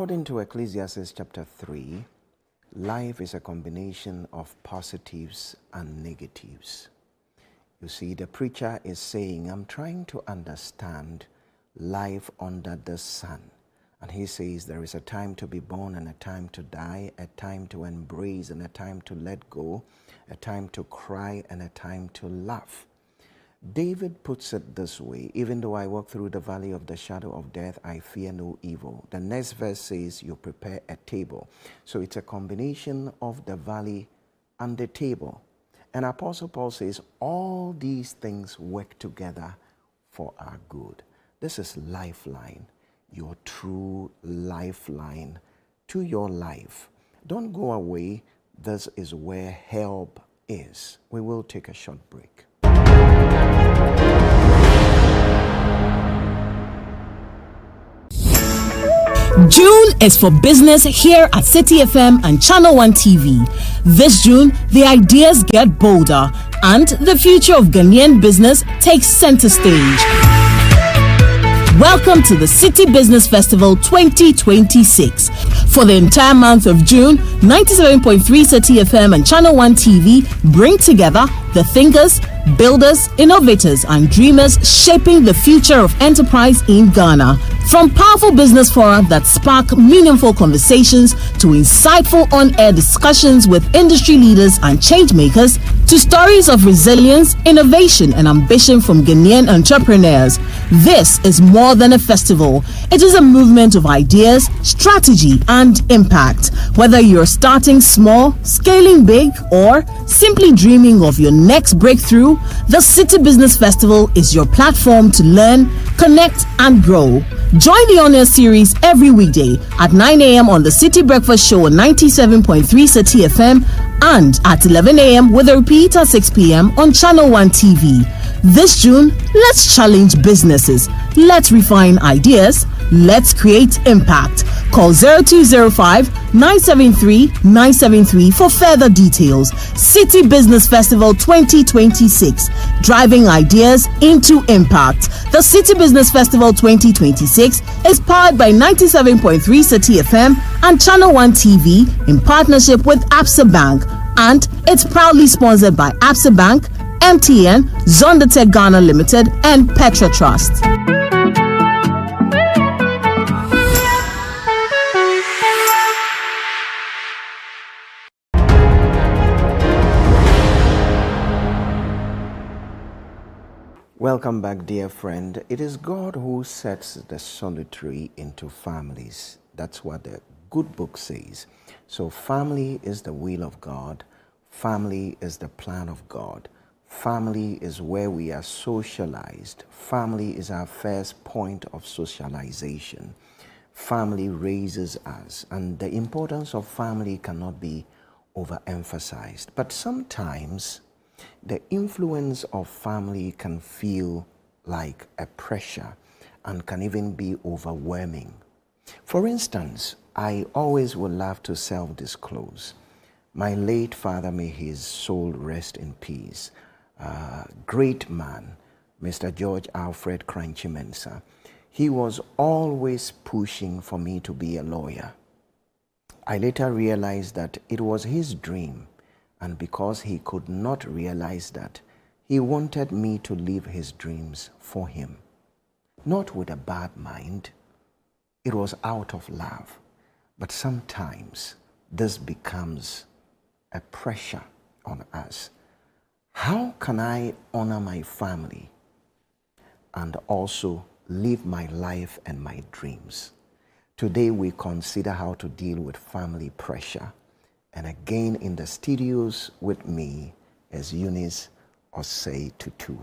According to Ecclesiastes chapter 3, life is a combination of positives and negatives. You see, the preacher is saying, I'm trying to understand life under the sun. And he says there is a time to be born and a time to die, a time to embrace and a time to let go, a time to cry and a time to laugh. David puts it this way: even though I walk through the valley of the shadow of death, I fear no evil. The next verse says, you prepare a table. So it's a combination of the valley and the table. And Apostle Paul says, all these things work together for our good. This is Lifeline, your true lifeline to your life. Don't go away. This is where help is. We will take a short break. June is for business here at City FM and Channel One TV. This June, the ideas get bolder and the future of Ghanaian business takes center stage. Welcome to the City Business Festival 2026. For the entire month of June, 97.3 City FM and Channel One TV bring together the thinkers, builders, innovators, and dreamers shaping the future of enterprise in Ghana. From powerful business forums that spark meaningful conversations to insightful on-air discussions with industry leaders and change makers, to stories of resilience, innovation, and ambition from Ghanaian entrepreneurs. This is more than a festival. It is a movement of ideas, strategy, and impact. Whether you're starting small, scaling big, or simply dreaming of your next breakthrough, the City Business Festival is your platform to learn, connect, and grow. Join the on-air series every weekday at 9 a.m. on the City Breakfast Show on 97.3 City FM and at 11 a.m. with a repeat at 6 p.m. on Channel One TV. This June, let's challenge businesses. Let's refine ideas. Let's create impact. Call 0205-973-973 for further details. City Business Festival 2026, driving ideas into impact. The City Business Festival 2026 is powered by 97.3 City FM and Channel One TV in partnership with Absa Bank, and it's proudly sponsored by Absa Bank, MTN, Zondatech Ghana Limited, and Petra Trust. Welcome back, dear friend. It is God who sets the solitary into families. That's what the good book says. So family is the will of God. Family is the plan of God. Family is where we are socialized. Family is our first point of socialization. Family raises us, and the importance of family cannot be overemphasized. But sometimes the influence of family can feel like a pressure and can even be overwhelming. For instance, I always would love to self-disclose. My late father, may his soul rest in peace, great man, Mr. George Alfred Korankye-Mensah, he was always pushing for me to be a lawyer. I later realized that it was his dream, and because he could not realize that, he wanted me to live his dreams for him. Not with a bad mind, it was out of love. But sometimes this becomes a pressure on us. How can I honor my family and also live my life and my dreams? Today we consider how to deal with family pressure. And again in the studios with me is Eunice Osei-Tutu.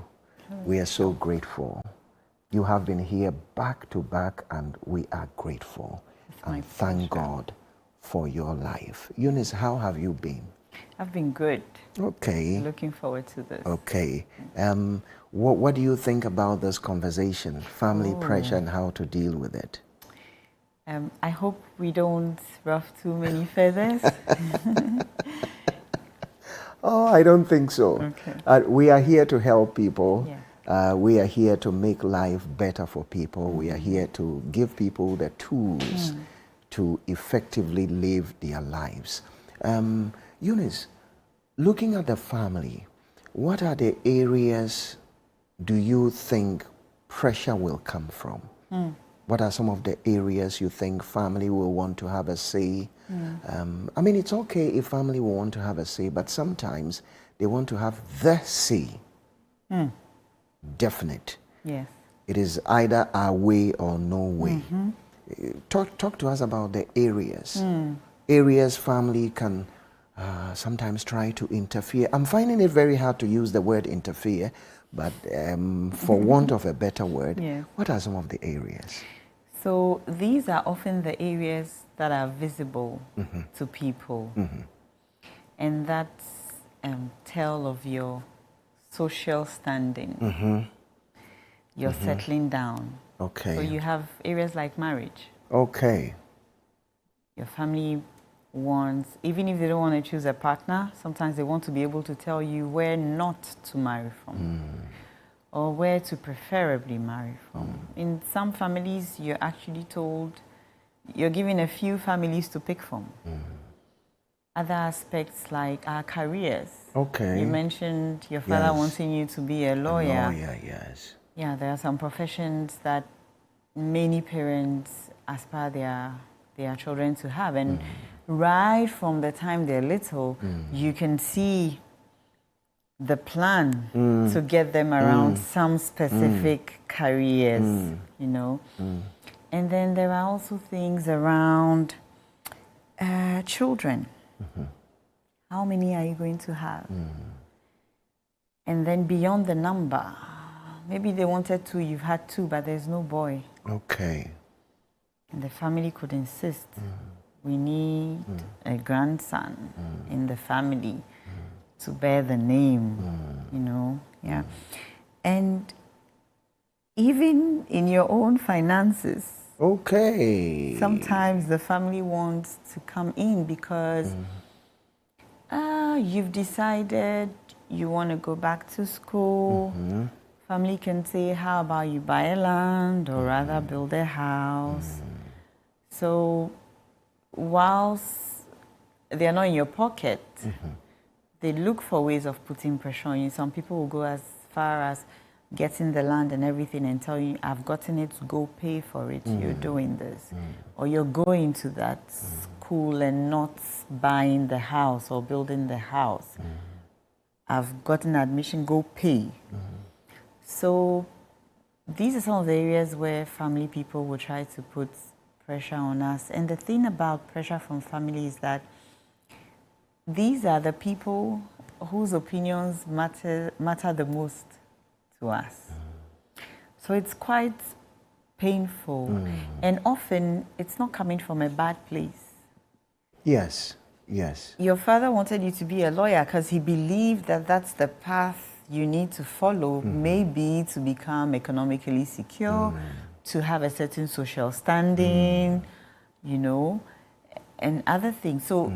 We are so grateful. You have been here back to back and we are grateful. And thank God for your life. Eunice, how have you been? I've been good. Okay. Looking forward to this. Okay. What do you think about this conversation, family pressure and how to deal with it? I hope we don't ruffle too many feathers. Oh, I don't think so. Okay. We are here to help people. Yeah. We are here to make life better for people. We are here to give people the tools to effectively live their lives. Eunice, looking at the family, what are the areas do you think pressure will come from? What are some of the areas you think family will want to have a say? I mean, it's okay if family will want to have a say, but sometimes they want to have the say. Definite. Yes. It is either our way or no way. Talk to us about the areas. Areas family can sometimes try to interfere. I'm finding it very hard to use the word interfere, but for want of a better word, Yes. what are some of the areas? So these are often the areas that are visible to people, and that's tell of your social standing, your settling down. Okay. So you have areas like marriage. Okay. Your family wants, even if they don't want to choose a partner, sometimes they want to be able to tell you where not to marry from. Or where to preferably marry from. In some families, you're actually told, you're given a few families to pick from. Other aspects like our careers. Okay. You mentioned your father wanting you to be a lawyer. A lawyer, yes. Yeah, there are some professions that many parents aspire their children to have. And right from the time they're little, you can see the plan to get them around some specific careers, you know. And then there are also things around children. How many are you going to have? And then beyond the number, maybe they wanted two, you've had two, but there's no boy. Okay. And the family could insist, we need a grandson in the family to bear the name, you know, yeah. And even in your own finances, okay, sometimes the family wants to come in because you've decided you want to go back to school. Family can say, how about you buy a land or rather build a house? So whilst they're not in your pocket, they look for ways of putting pressure on you. Some people will go as far as getting the land and everything and tell you, I've gotten it, go pay for it, you're doing this. Or you're going to that school and not buying the house or building the house. I've gotten admission, go pay. So these are some of the areas where family people will try to put pressure on us. And the thing about pressure from family is that these are the people whose opinions matter the most to us. So it's quite painful. And often it's not coming from a bad place. Yes, yes. Your father wanted you to be a lawyer because he believed that that's the path you need to follow, maybe to become economically secure, to have a certain social standing, you know, and other things. So,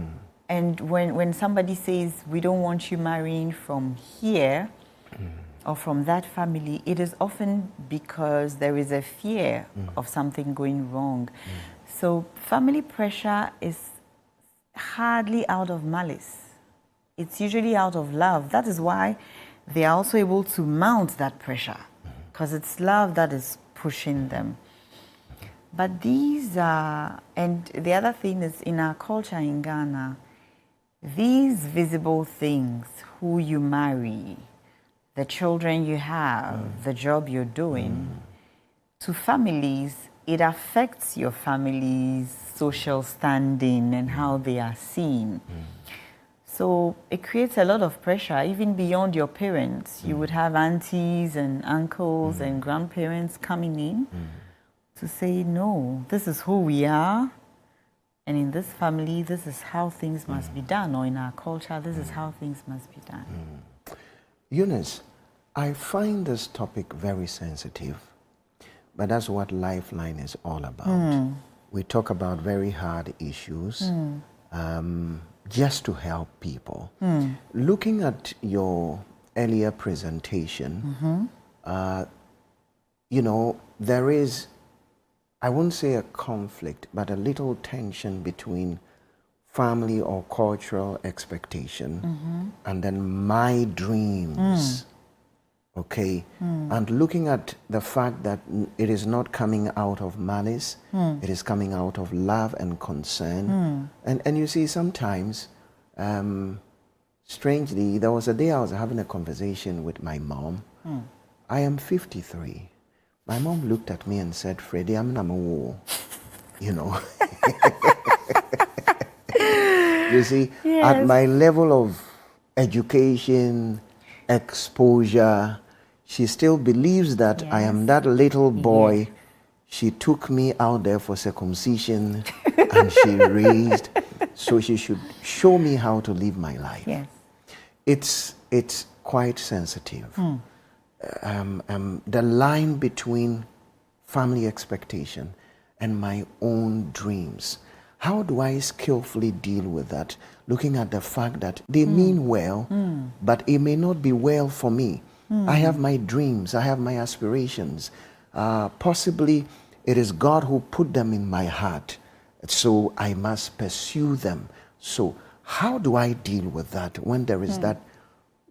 and when somebody says, we don't want you marrying from here or from that family, it is often because there is a fear of something going wrong. So family pressure is hardly out of malice. It's usually out of love. That is why they are also able to mount that pressure, because it's love that is pushing them. But these are, and the other thing is, in our culture in Ghana, these visible things, who you marry, the children you have, the job you're doing, to families, it affects your family's social standing and how they are seen. So it creates a lot of pressure, even beyond your parents. You would have aunties and uncles and grandparents coming in to say, no, this is who we are. And in this family, this is how things must be done. Or in our culture, this is how things must be done. Eunice, I find this topic very sensitive, but that's what Lifeline is all about. We talk about very hard issues. Just to help people. Looking at your earlier presentation, you know, there is I won't say a conflict, but a little tension between family or cultural expectation and then my dreams. Okay, and looking at the fact that it is not coming out of malice, it is coming out of love and concern. And you see, sometimes, strangely, there was a day I was having a conversation with my mom. I am 53. My mom looked at me and said, Freddie, I'm not a war. You know. You see, at my level of education, exposure, she still believes that I am that little boy. She took me out there for circumcision and she raised, so she should show me how to live my life. It's quite sensitive. The line between family expectation and my own dreams. How do I skillfully deal with that? Looking at the fact that they mean well, but it may not be well for me. I have my dreams, I have my aspirations. Possibly it is God who put them in my heart, so I must pursue them. So how do I deal with that when there is that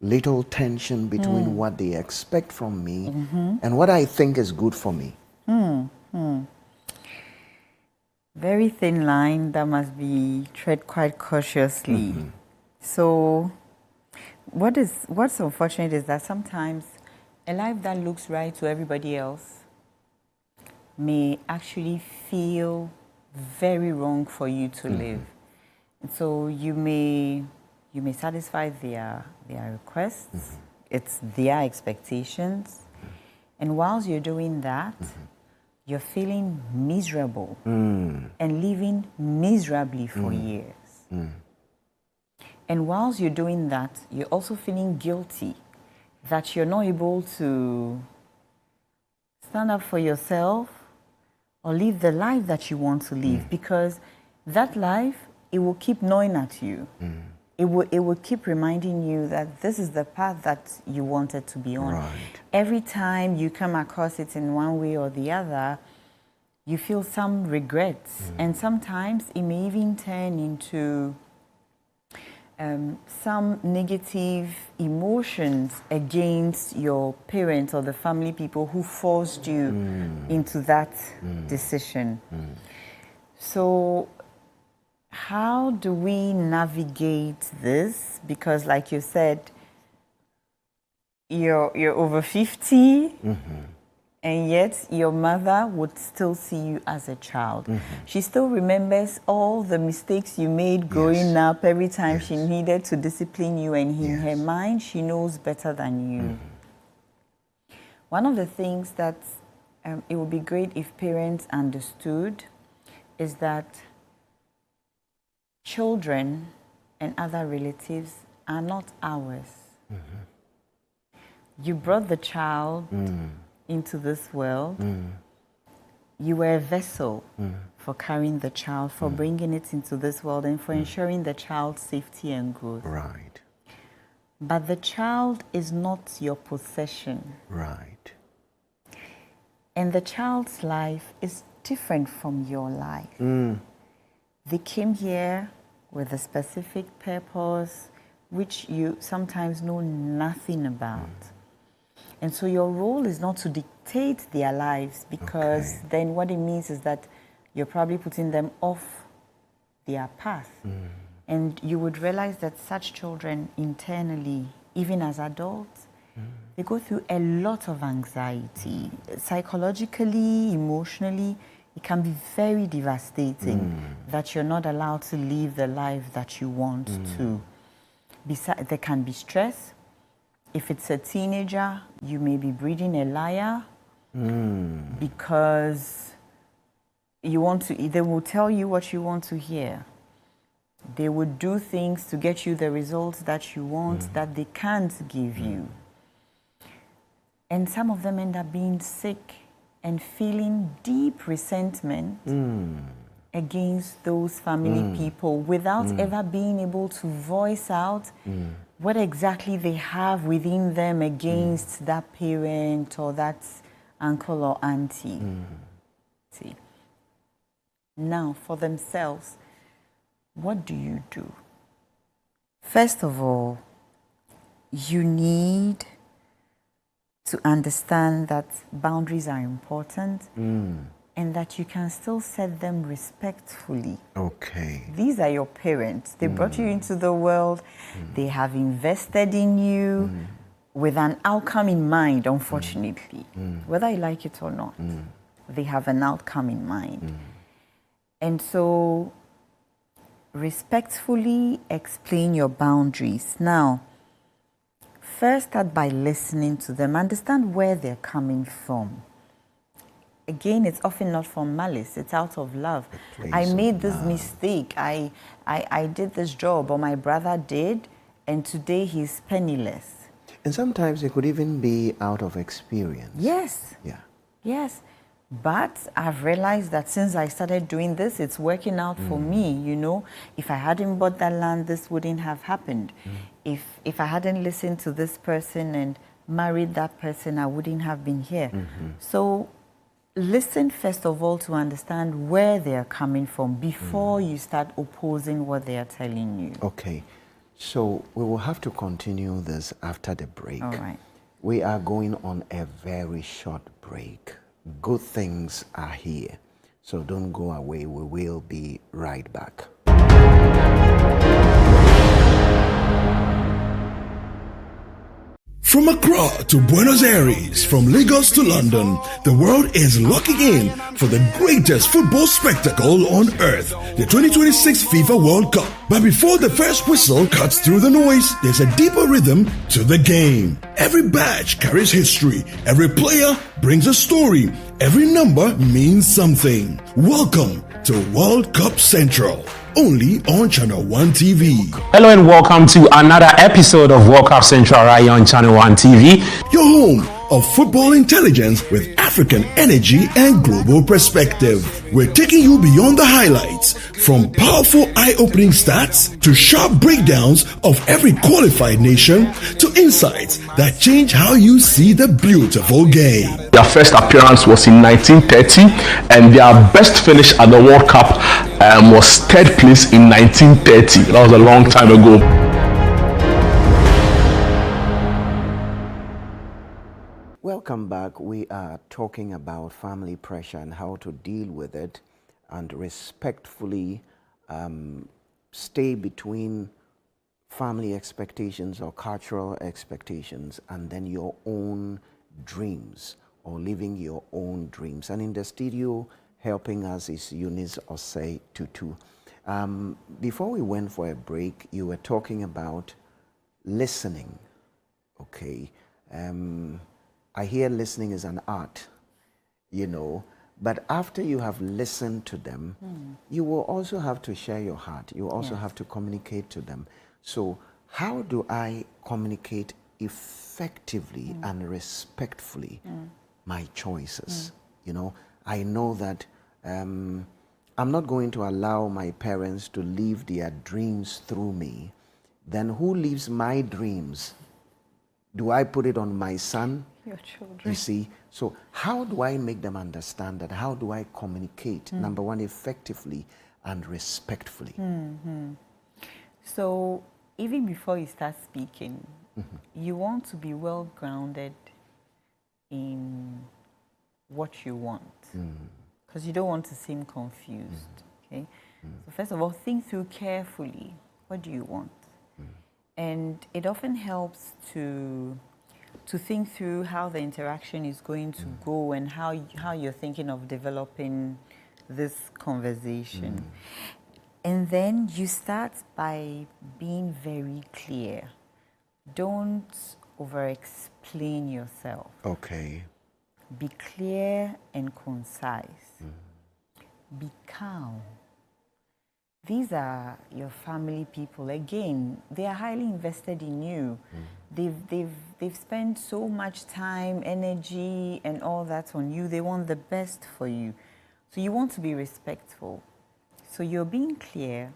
little tension between what they expect from me and what I think is good for me? Very thin line that must be tread quite cautiously. So what's unfortunate is that sometimes a life that looks right to everybody else may actually feel very wrong for you to live. And so you may satisfy their requests, it's their expectations, and whilst you're doing that, you're feeling miserable and living miserably for years. And whilst you're doing that, you're also feeling guilty that you're not able to stand up for yourself or live the life that you want to live, because that life, it will keep gnawing at you. It will keep reminding you that this is the path that you wanted to be on. Every time you come across it in one way or the other, you feel some regrets. And sometimes it may even turn into some negative emotions against your parents or the family people who forced you into that decision. So how do we navigate this? Because like you said, you're over 50, and yet your mother would still see you as a child. She still remembers all the mistakes you made growing up every time she needed to discipline you, and in her mind, she knows better than you. One of the things that it would be great if parents understood is that children and other relatives are not ours. You brought the child into this world. You were a vessel for carrying the child, for bringing it into this world, and for ensuring the child's safety and growth. But the child is not your possession. And the child's life is different from your life. They came here with a specific purpose, which you sometimes know nothing about. And so your role is not to dictate their lives, because then what it means is that you're probably putting them off their path. And you would realize that such children internally, even as adults, they go through a lot of anxiety. Psychologically, emotionally, it can be very devastating that you're not allowed to live the life that you want to. There can be stress. If it's a teenager, you may be breeding a liar because you want to. They will tell you what you want to hear. They would do things to get you the results that you want that they can't give you. And some of them end up being sick and feeling deep resentment against those family people without ever being able to voice out what exactly they have within them against that parent or that uncle or auntie. See, Now, for themselves, what do you do? First of all, you need to understand that boundaries are important and that you can still set them respectfully. Okay. These are your parents. They brought you into the world. They have invested in you with an outcome in mind, unfortunately. Whether you like it or not, they have an outcome in mind. And so, respectfully explain your boundaries. Now, first start by listening to them. Understand where they're coming from. Again, it's often not from malice. It's out of love. I made this mistake. I did this job, or my brother did, and today he's penniless. And sometimes it could even be out of experience. Yes. Yeah. Yes. But I've realized that since I started doing this, it's working out for me, you know. If I hadn't bought that land, this wouldn't have happened. If I hadn't listened to this person and married that person, I wouldn't have been here. So listen first of all to understand where they're coming from before you start opposing what they are telling you. Okay. So we will have to continue this after the break. All right. We are going on a very short break. Good things are here. So don't go away. We will be right back. From Accra to Buenos Aires, from Lagos to London, the world is locking in for the greatest football spectacle on earth, the 2026 FIFA World Cup. But before the first whistle cuts through the noise, there's a deeper rhythm to the game. Every badge carries history, every player brings a story, every number means something. Welcome to World Cup Central, only on Channel One TV. Hello and welcome to another episode of World Cup Central right on Channel One TV. Your home of football intelligence with African energy and global perspective. We're taking you beyond the highlights, from powerful eye-opening stats to sharp breakdowns of every qualified nation to insights that change how you see the beautiful game. Their first appearance was in 1930 and their best finish at the World Cup was third place in 1930. That was a long time ago. Welcome back. We are talking about family pressure and how to deal with it and respectfully stay between family expectations or cultural expectations and then your own dreams or living your own dreams. And in the studio helping us is Eunice Osei-Tutu. Before we went for a break, you were talking about listening, okay? I hear listening is an art, you know, but after you have listened to them, you will also have to share your heart. You also have to communicate to them. So how do I communicate effectively and respectfully my choices? You know, I know that I'm not going to allow my parents to live their dreams through me. Then who lives my dreams? Do I put it on my son? Your children. You see? So how do I make them understand that? How do I communicate, number one, effectively and respectfully? So even before you start speaking, you want to be well grounded in what you want, because you don't want to seem confused. Okay. So first of all, think through carefully. What do you want? And it often helps to think through how the interaction is going to go and how you're thinking of developing this conversation. And then you start by being very clear. Don't over-explain yourself. Okay. Be clear and concise. Be calm. These are your family people. Again, they are highly invested in you. They've spent so much time, energy, and all that on you. They want the best for you. So you want to be respectful. So you're being clear,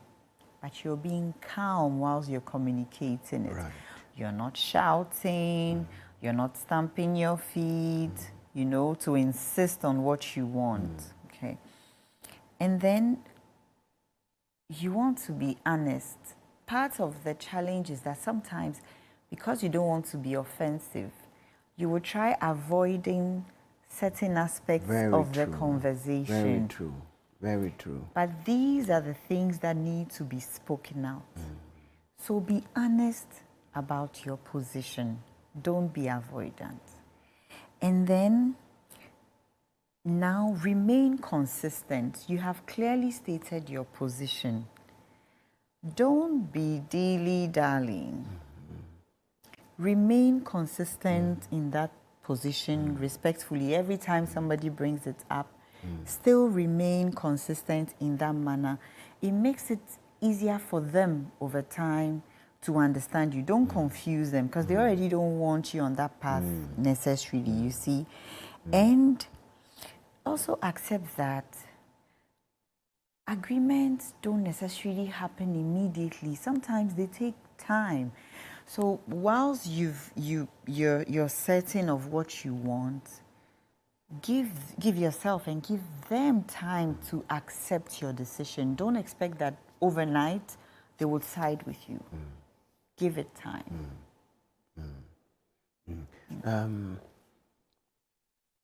but you're being calm whilst you're communicating it. Right. You're not shouting. You're not stamping your feet, you know, to insist on what you want. Okay. And then you want to be honest. Part of the challenge is that sometimes, because you don't want to be offensive, you will try avoiding certain aspects of the conversation. Very true. Very true. But these are the things that need to be spoken out. So be honest about your position. Don't be avoidant. And then now remain consistent. You have clearly stated your position. Don't be dilly-dallying. Remain consistent in that position respectfully. Every time somebody brings it up, still remain consistent in that manner. It makes it easier for them over time to understand you. Don't confuse them, because they already don't want you on that path necessarily, you see. And also accept that agreements don't necessarily happen immediately. Sometimes they take time. So whilst you're certain of what you want, give yourself and give them time to accept your decision. Don't expect that overnight they will side with you. Give it time.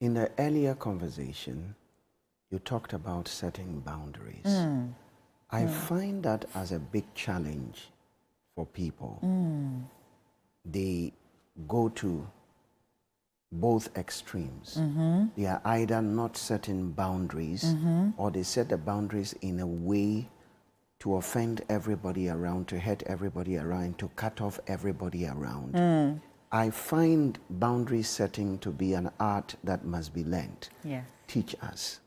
In the earlier conversation, you talked about setting boundaries. I find that as a big challenge for people. They go to both extremes. They are either not setting boundaries or they set the boundaries in a way to offend everybody around, to hurt everybody around, to cut off everybody around. I find boundary setting to be an art that must be learned. Yes. Teach us.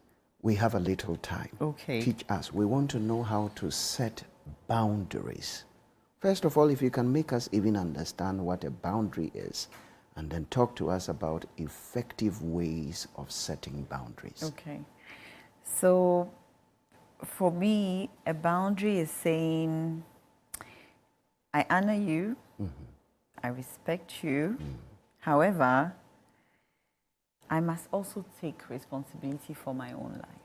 We have a little time. Okay. Teach us. We want to know how to set boundaries. First of all, if you can make us even understand what a boundary is, and then talk to us about effective ways of setting boundaries. Okay. So for me, a boundary is saying, I honor you, I respect you. However, I must also take responsibility for my own life.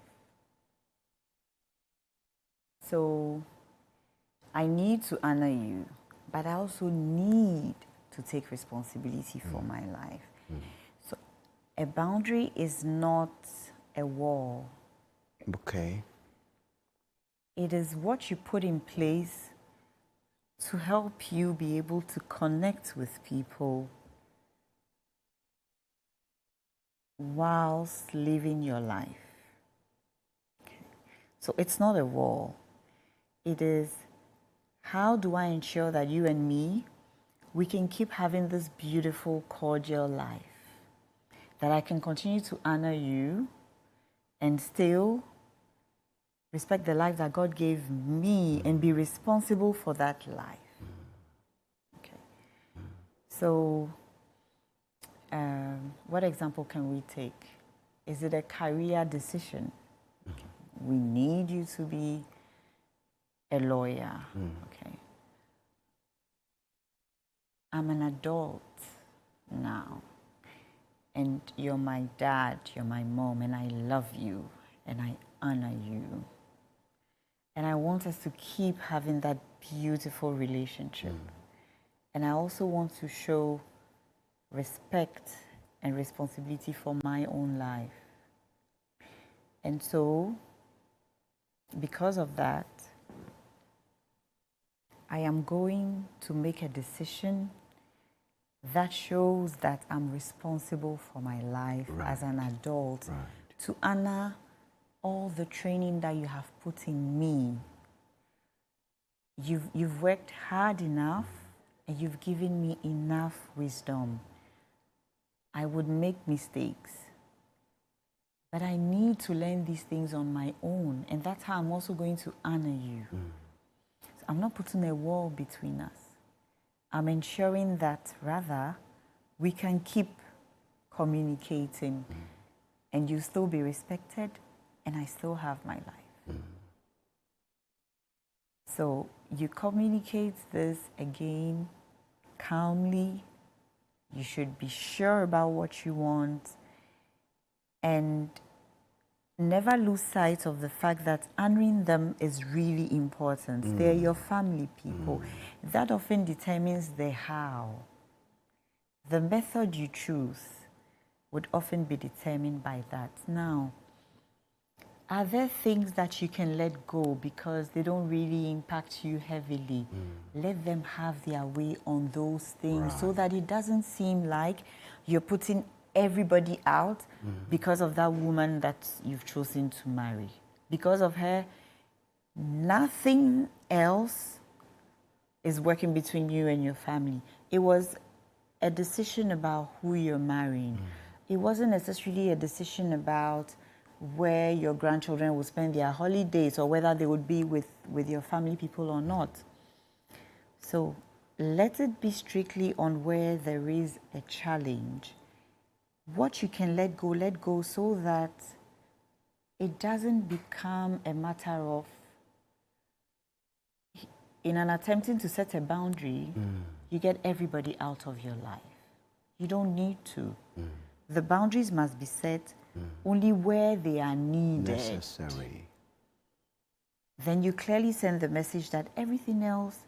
So I need to honor you, but I also need to take responsibility for my life. So a boundary is not a wall. Okay. It is what you put in place to help you be able to connect with people whilst living your life. Okay. So it's not a wall. It is, how do I ensure that you and me, we can keep having this beautiful, cordial life? That I can continue to honor you and still respect the life that God gave me and be responsible for that life. Okay. So, what example can we take? Is it a career decision? Okay. We need you to be a lawyer. Okay. I'm an adult now, and you're my dad, you're my mom, and I love you, and I honor you. And I want us to keep having that beautiful relationship. And I also want to show respect and responsibility for my own life. And so, because of that, I am going to make a decision that shows that I'm responsible for my life as an adult, to honor all the training that you have put in me. You've worked hard enough and you've given me enough wisdom. I would make mistakes, but I need to learn these things on my own, and that's how I'm also going to honor you. So I'm not putting a wall between us. I'm ensuring that rather we can keep communicating and you still be respected and I still have my life. So you communicate this again calmly. You should be sure about what you want. And never lose sight of the fact that honoring them is really important. They're your family people. That often determines the how. The method you choose would often be determined by that. Now, are there things that you can let go because they don't really impact you heavily? Let them have their way on those things so that it doesn't seem like you're putting everybody out because of that woman that you've chosen to marry. Because of her, nothing else is working between you and your family. It was a decision about who you're marrying. It wasn't necessarily a decision about where your grandchildren will spend their holidays or whether they would be with your family people or not. So let it be strictly on where there is a challenge. What you can let go so that it doesn't become a matter of, in an attempting to set a boundary, you get everybody out of your life. You don't need to. The boundaries must be set only where they are needed. Necessary. Then you clearly send the message that everything else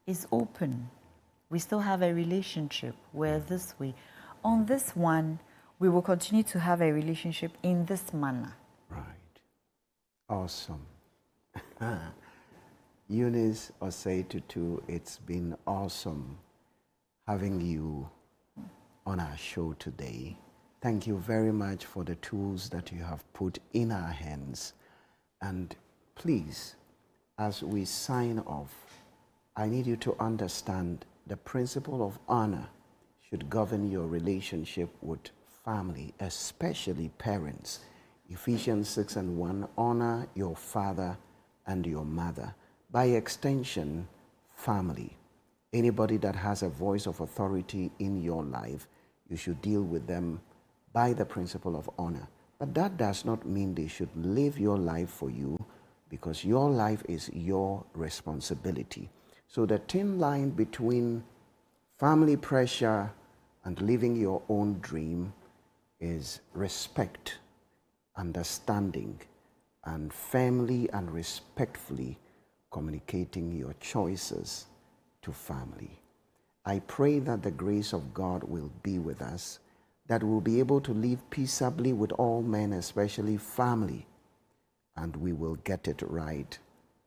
is open. We still have a relationship. We're this way. On this one, we will continue to have a relationship in this manner. Right. Awesome. Eunice Osei-Tutu, it's been awesome having you on our show today. Thank you very much for the tools that you have put in our hands. And please, as we sign off, I need you to understand the principle of honor should govern your relationship with family, especially parents. Ephesians 6:1, honor your father and your mother. By extension, family. Anybody that has a voice of authority in your life, you should deal with them by the principle of honor. But that does not mean they should live your life for you, because your life is your responsibility. So the thin line between family pressure and living your own dream is respect, understanding, and firmly and respectfully communicating your choices to family. I pray that the grace of God will be with us, that we'll be able to live peaceably with all men, especially family, and we will get it right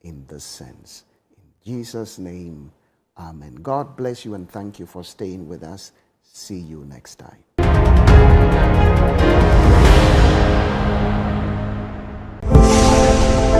in this sense. In Jesus' name, amen. God bless you and thank you for staying with us. See you next time.